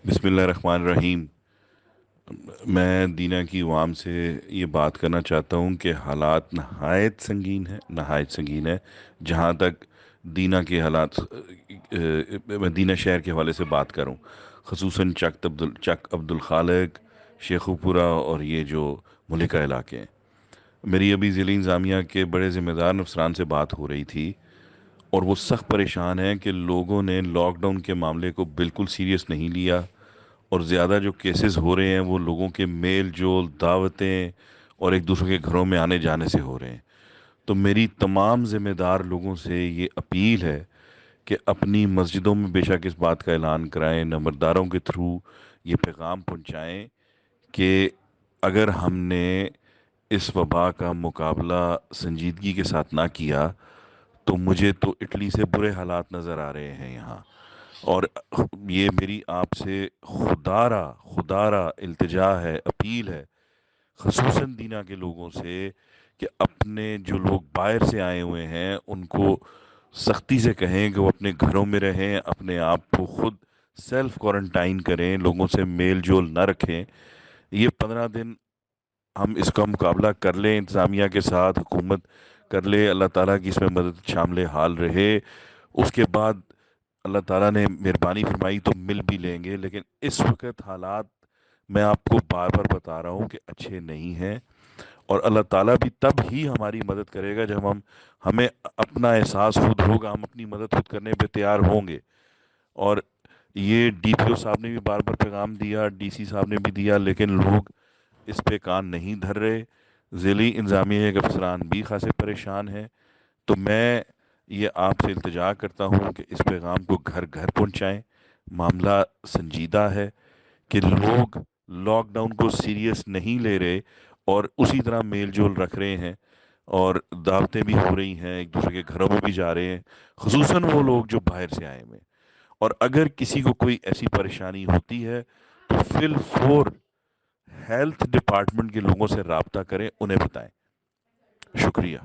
बिस्मिल्लाहिर्रहमानिर्रहीम। मैं दीना की वाम से ये बात करना चाहता हूँ कि हालात नहायत संगीन है, नहायत संगीन है। जहाँ तक दीना के हालात, मैं दीना शहर के हवाले से बात करूँ, खसूसन चक अब्दुल खालिक, शेखुपुरा और ये जो मलिका इलाके हैं। मेरी अभी ज़िला इंतज़ामिया के बड़े ज़िम्मेदार अफसरान से बात हो रही थी, और वो सख्त परेशान हैं कि लोगों ने लॉकडाउन के मामले को बिल्कुल सीरियस नहीं लिया, और ज़्यादा जो केसेस हो रहे हैं वो लोगों के मेल जोल, दावतें और एक दूसरे के घरों में आने जाने से हो रहे हैं। तो मेरी तमाम ज़िम्मेदार लोगों से ये अपील है कि अपनी मस्जिदों में बेशक इस बात का ऐलान कराएं, नंबरदारों के थ्रू ये पैगाम पहुंचाएं कि अगर हमने इस वबा का मुकाबला संजीदगी के साथ ना किया तो मुझे तो इटली से बुरे हालात नज़र आ रहे हैं यहाँ। और ये मेरी आपसे खुदारा खुदारा इल्तिजा है, अपील है, खसूसन दीना के लोगों से, कि अपने जो लोग बाहर से आए हुए हैं उनको सख्ती से कहें कि वो अपने घरों में रहें, अपने आप को खुद सेल्फ क्वारंटाइन करें, लोगों से मेल जोल ना रखें। ये 15 दिन हम इसका मुकाबला कर लें, इंतज़ामिया के साथ हुकूमत कर ले, अल्लाह ताला की इसमें मदद शामिल हाल रहे। उसके बाद अल्लाह ताला ने मेहरबानी फरमाई तो मिल भी लेंगे। लेकिन इस वक्त हालात, मैं आपको बार बार बता रहा हूँ कि अच्छे नहीं हैं। और अल्लाह ताला भी तब ही हमारी मदद करेगा जब हमें अपना एहसास खुद होगा, हम अपनी मदद खुद करने पे तैयार होंगे। और ये डीपीओ साहब ने भी बार बार पैगाम दिया, डीसी साहब ने भी दिया, लेकिन लोग इस पे कान नहीं धर रहे। ज़िली इंतज़ामिया के अफसरान भी खासे परेशान हैं। तो मैं ये आपसे इल्तिजा करता हूँ कि इस पैगाम को घर घर पहुँचाएँ। मामला संजीदा है कि लोग लॉकडाउन को सीरियस नहीं ले रहे और उसी तरह मेल जोल रख रहे हैं, और दावतें भी हो रही हैं, एक दूसरे के घरों में भी जा रहे हैं, खसूसन वो लोग जो बाहर से आए हुए हैं। और अगर किसी को कोई ऐसी परेशानी होती है तो फिल फोर हेल्थ डिपार्टमेंट के लोगों से राब्ता करें, उन्हें बताएं। शुक्रिया।